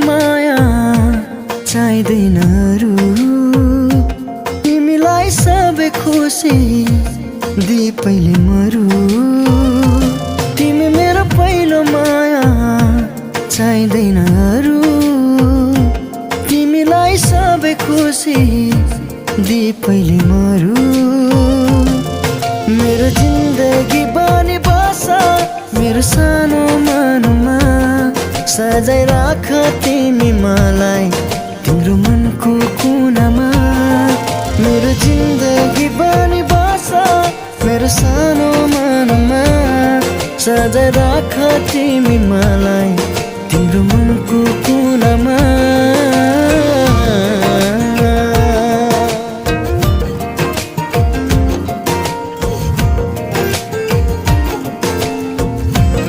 माया चाहिँदैन अरू। तिमीलाई सबै खुसी दिए पहिले मरु। तिमी मेरो पहिलो माया चाहिँदैन अरू। तिमीलाई सबै खुसी दिए पहिले मरु। मेरो जिन्दगी बनी बस मेरो सानो मनमा। सजाय राख तिमी मलाई तिम्रो मनको कुनामा। मेरो जिन्दगी बनी बस मेरो सानो मनमा। सजाय राख तिमी मलाई तिम्रो मनको कुनामा।